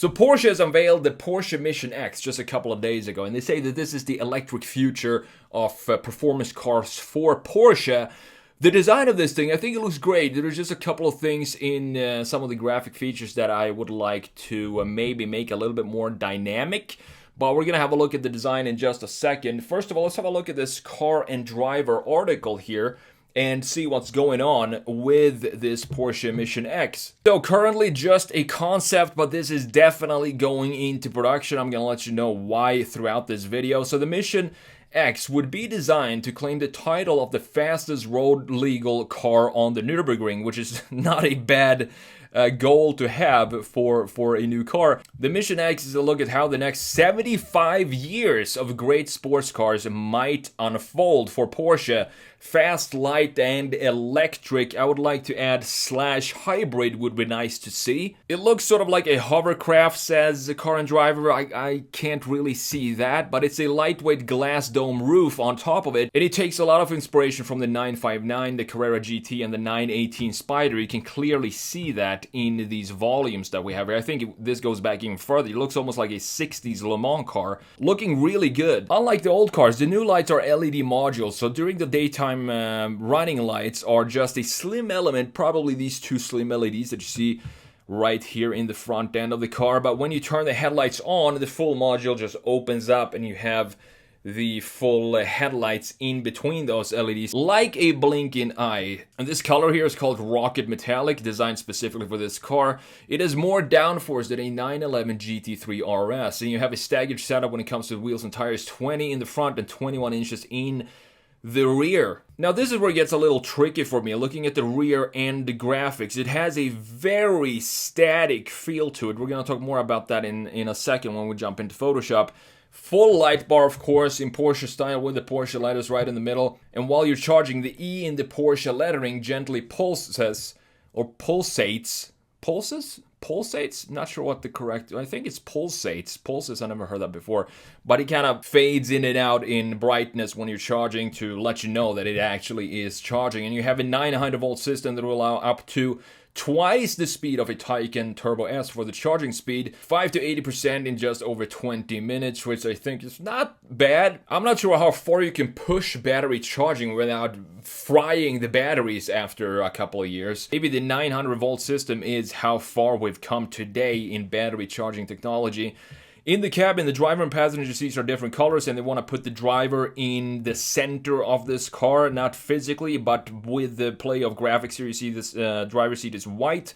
So Porsche has unveiled the Porsche Mission X just a couple of days ago, and they say that this is the electric future of performance cars for Porsche. The design of this thing, I think it looks great. There's just a couple of things in some of the graphic features that I would like to maybe make a little bit more dynamic. But we're going to have a look at the design in just a second. First of all, let's have a look at this Car and Driver article here and see what's going on with this Porsche Mission X. So currently just a concept, but this is definitely going into production. I'm going to let you know why throughout this video. So the Mission X would be designed to claim the title of the fastest road legal car on the Nürburgring, which is not a bad goal to have for a new car. The Mission X is a look at how the next 75 years of great sports cars might unfold for Porsche. Fast, light, and electric. I would like to add /hybrid would be nice to see. It looks sort of like a hovercraft, says the Car and Driver. I can't really see that, but it's a lightweight glass dome roof on top of it, and it takes a lot of inspiration from the 959, the Carrera GT, and the 918 Spider. You can clearly see that in these volumes that we have here. I think this goes back even further. It looks almost like a 60s Le Mans car. Looking really good. Unlike the old cars, the new lights are LED modules, so during the daytime running lights are just a slim element, probably these two slim LEDs that you see right here in the front end of the car. But when you turn the headlights on, the full module just opens up and you have the full headlights in between those LEDs, like a blinking eye. And this color here is called Rocket Metallic, designed specifically for this car. It has more downforce than a 911 GT3 RS, and you have a staggered setup when it comes to wheels and tires, 20 in the front and 21 inches in the rear. Now this is where it gets a little tricky for me, looking at the rear and the graphics. It has a very static feel to it. We're going to talk more about that in a second when we jump into Photoshop. Full light bar, of course, in Porsche style with the Porsche letters right in the middle. And while you're charging, the E in the Porsche lettering gently pulsates. Pulsates? Not sure what the correct... I think it's pulsates. Pulses, I never heard that before. But it kind of fades in and out in brightness when you're charging to let you know that it actually is charging. And you have a 900 volt system that will allow up to twice the speed of a Taycan Turbo S for the charging speed, 5 to 80% in just over 20 minutes, which I think is not bad. I'm not sure how far you can push battery charging without frying the batteries after a couple of years. Maybe the 900 volt system is how far we've come today in battery charging technology. In the cabin, the driver and passenger seats are different colors, and they want to put the driver in the center of this car, not physically, but with the play of graphics here. You see this driver's seat is white,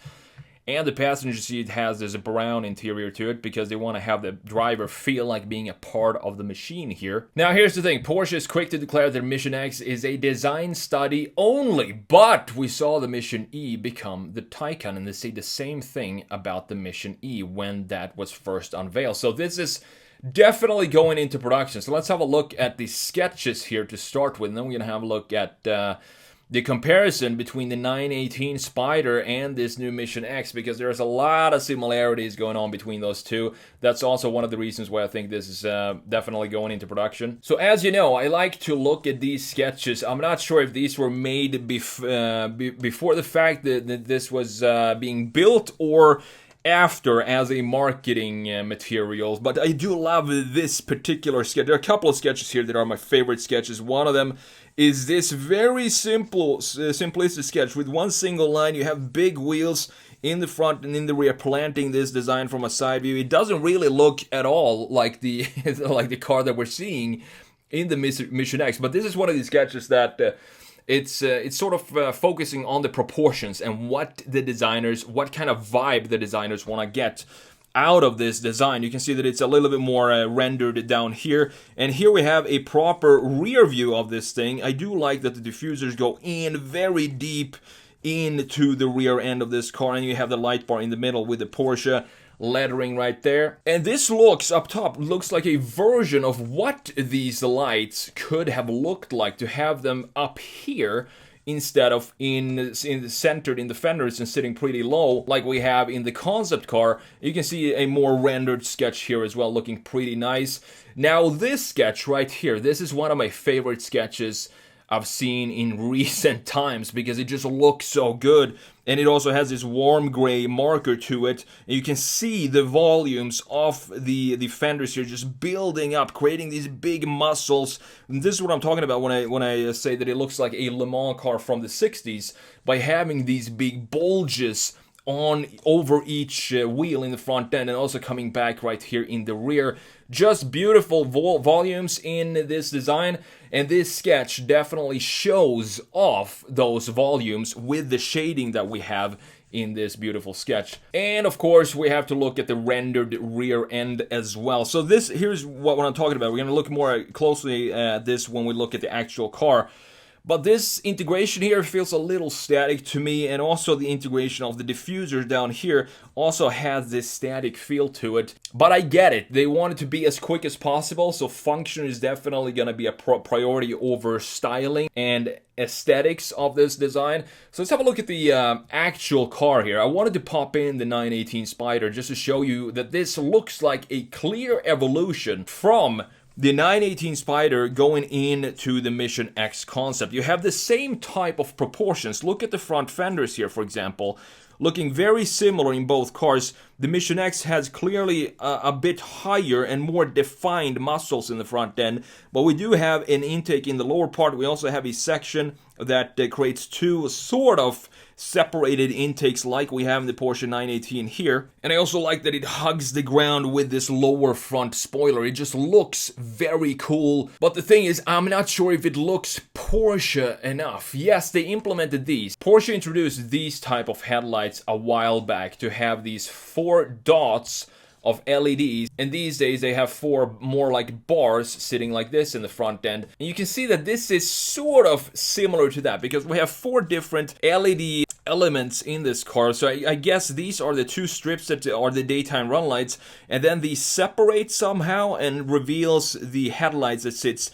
and the passenger seat has this brown interior to it because they want to have the driver feel like being a part of the machine here. Now here's the thing, Porsche is quick to declare their Mission X is a design study only, but we saw the Mission E become the Taycan, and they say the same thing about the Mission E when that was first unveiled. So this is definitely going into production. So let's have a look at the sketches here to start with, and then we're going to have a look at the comparison between the 918 Spider and this new Mission X, because there's a lot of similarities going on between those two. That's also one of the reasons why I think this is definitely going into production. So as you know, I like to look at these sketches. I'm not sure if these were made before the fact that this was being built or after as a marketing materials, but I do love this particular sketch. There are a couple of sketches here that are my favorite sketches. One of them is this very simple, simplistic sketch with one single line. You have big wheels in the front and in the rear, planting this design from a side view. It doesn't really look at all like the like the car that we're seeing in the Mission X, but this is one of these sketches that it's sort of focusing on the proportions and what kind of vibe the designers want to get out of this design. You can see that it's a little bit more rendered down here, and here we have a proper rear view of this thing. I do like that the diffusers go in very deep into the rear end of this car, and you have the light bar in the middle with the Porsche lettering right there. And this looks up top, looks like a version of what these lights could have looked like, to have them up here instead of centered in the fenders and sitting pretty low like we have in the concept car. You can see a more rendered sketch here as well, looking pretty nice. Now this sketch right here, this is one of my favorite sketches I've seen in recent times, because it just looks so good. And it also has this warm gray marker to it. And you can see the volumes of the fenders here just building up, creating these big muscles. And this is what I'm talking about when I say that it looks like a Le Mans car from the 60s, by having these big bulges on over each wheel in the front end, and also coming back right here in the rear. Just beautiful volumes in this design, and this sketch definitely shows off those volumes with the shading that we have in this beautiful sketch. And of course we have to look at the rendered rear end as well. So here's what I'm talking about. We're going to look more closely at this when we look at the actual car. But this integration here feels a little static to me, and also the integration of the diffuser down here also has this static feel to it. But I get it, they want it to be as quick as possible, so function is definitely going to be a priority over styling and aesthetics of this design. So let's have a look at the actual car here. I wanted to pop in the 918 Spider just to show you that this looks like a clear evolution from the 918 Spider going into the Mission X concept. You have the same type of proportions. Look at the front fenders here, for example. Looking very similar in both cars. The Mission X has clearly a bit higher and more defined muscles in the front end, but we do have an intake in the lower part. We also have a section that creates two sort of separated intakes like we have in the Porsche 918 here. And I also like that it hugs the ground with this lower front spoiler. It just looks very cool. But the thing is, I'm not sure if it looks Porsche enough. Yes, they implemented these. Porsche introduced these type of headlights a while back to have these 4 dots of LEDs, and these days they have 4 more like bars sitting like this in the front end. And you can see that this is sort of similar to that, because we have 4 different LED elements in this car. So I guess these are the 2 strips that are the daytime run lights, and then these separate somehow and reveals the headlights that sits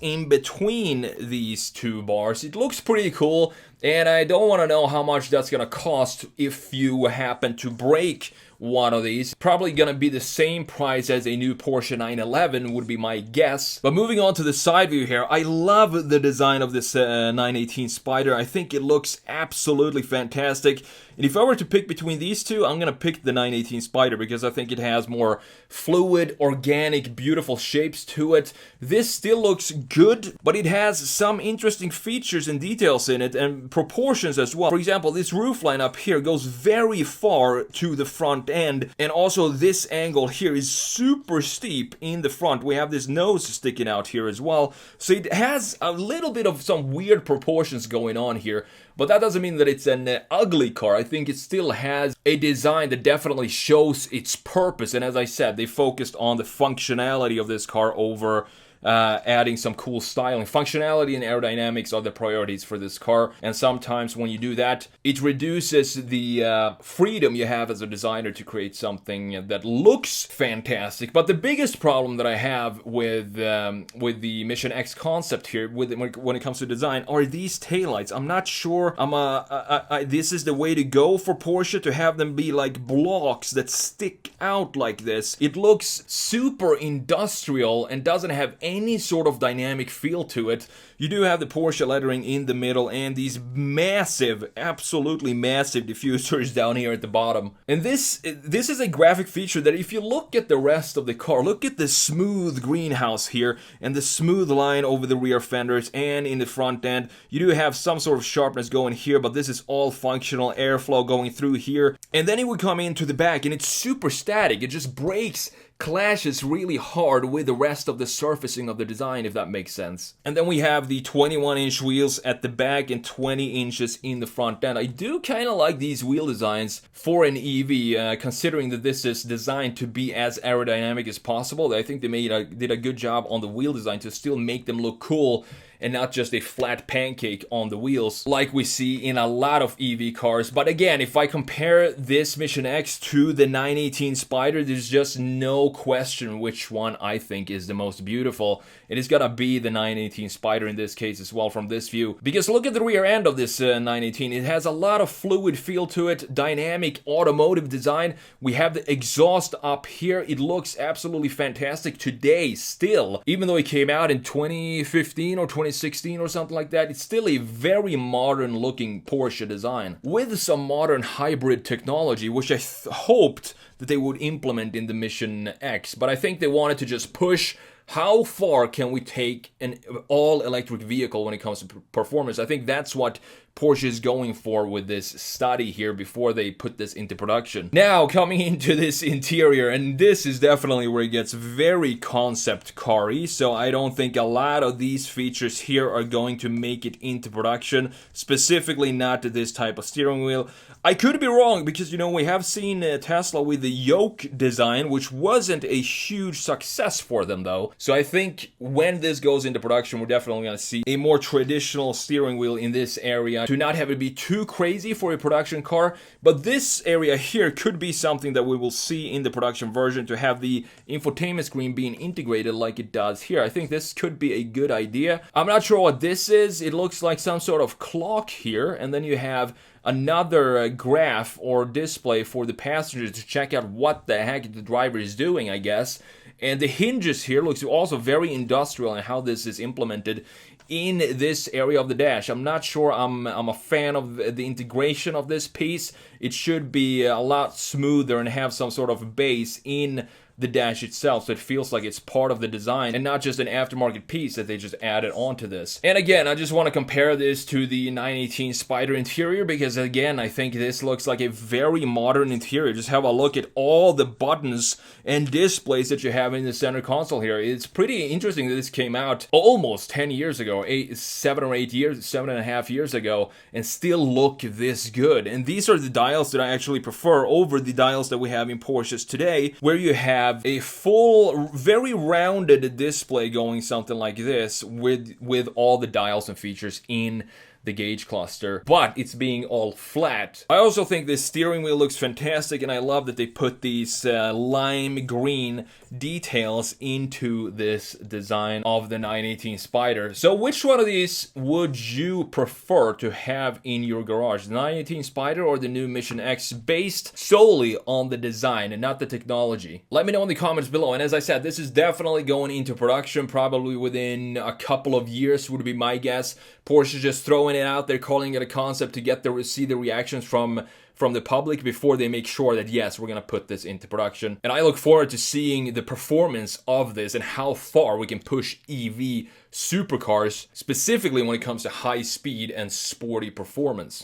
in between these 2 bars. It looks pretty cool, and I don't want to know how much that's gonna cost if you happen to break one of these. Probably gonna be the same price as a new Porsche 911 would be my guess. But moving on to the side view here, I love the design of this 918 Spider. I think it looks absolutely fantastic. And if I were to pick between these two, I'm gonna pick the 918 Spider because I think it has more fluid, organic, beautiful shapes to it. This still looks good, but it has some interesting features and details in it, and proportions as well. For example, this roofline up here goes very far to the front end, and also this angle here is super steep in the front. We have this nose sticking out here as well, so it has a little bit of some weird proportions going on here. But that doesn't mean that it's an ugly car. I think it still has a design that definitely shows its purpose. And as I said, they focused on the functionality of this car over adding some cool styling. Functionality and aerodynamics are the priorities for this car, and sometimes when you do that, it reduces the freedom you have as a designer to create something that looks fantastic. But the biggest problem that I have with the Mission X concept here, when it comes to design, are these taillights. I'm not sure this is the way to go for Porsche, to have them be like blocks that stick out like this. It looks super industrial and doesn't have any sort of dynamic feel to it. You do have the Porsche lettering in the middle and these massive, absolutely massive diffusers down here at the bottom. And this is a graphic feature that if you look at the rest of the car, look at the smooth greenhouse here and the smooth line over the rear fenders and in the front end. You do have some sort of sharpness going here, but this is all functional airflow going through here. And then it would come into the back and it's super static. It just clashes really hard with the rest of the surfacing of the design, if that makes sense. And then we have the 21-inch wheels at the back and 20 inches in the front end. I do kind of like these wheel designs for an EV, considering that this is designed to be as aerodynamic as possible. I think they did a good job on the wheel design to still make them look cool and not just a flat pancake on the wheels like we see in a lot of EV cars. But again, if I compare this Mission X to the 918 Spider, there's just no question which one I think is the most beautiful. It is gonna be the 918 Spider in this case as well from this view. Because look at the rear end of this 918. It has a lot of fluid feel to it, dynamic automotive design. We have the exhaust up here. It looks absolutely fantastic today still. Even though it came out in 2015 or 2016 or something like that, it's still a very modern looking Porsche design with some modern hybrid technology, which I hoped that they would implement in the Mission X. But I think they wanted to just push how far can we take an all-electric vehicle when it comes to performance. I think that's what Porsche is going for with this study here before they put this into production. Now, coming into this interior, and this is definitely where it gets very concept car-y, so I don't think a lot of these features here are going to make it into production, specifically not to this type of steering wheel. I could be wrong, because, you know, we have seen Tesla with the yoke design, which wasn't a huge success for them, though. So I think when this goes into production, we're definitely going to see a more traditional steering wheel in this area to not have it be too crazy for a production car. But this area here could be something that we will see in the production version, to have the infotainment screen being integrated like it does here. I think this could be a good idea. I'm not sure what this is. It looks like some sort of clock here, and then you have another graph or display for the passengers to check out what the heck the driver is doing, I guess. And the hinges here looks also very industrial in how this is implemented in this area of the dash. I'm not sure I'm a fan of the integration of this piece. It should be a lot smoother and have some sort of base in the dash itself, so it feels like it's part of the design and not just an aftermarket piece that they just added onto this. And again, I just want to compare this to the 918 Spider interior, because again, I think this looks like a very modern interior. Just have a look at all the buttons and displays that you have in the center console here. It's pretty interesting that this came out almost 10 years ago, 7.5 years ago, and still look this good. And these are the dials that I actually prefer over the dials that we have in Porsches today, where you have a full, very rounded display going something like this with all the dials and features in the gauge cluster, but it's being all flat. I also think this steering wheel looks fantastic, and I love that they put these lime green details into this design of the 918 Spider. So which one of these would you prefer to have in your garage? The 918 Spider or the new Mission X, based solely on the design and not the technology? Let me know in the comments below. And as I said, this is definitely going into production probably within a couple of years, would be my guess. Porsche just throwing it out there, calling it a concept to see the reactions from the public before they make sure that, yes, we're gonna put this into production. And I look forward to seeing the performance of this and how far we can push EV supercars, specifically when it comes to high speed and sporty performance.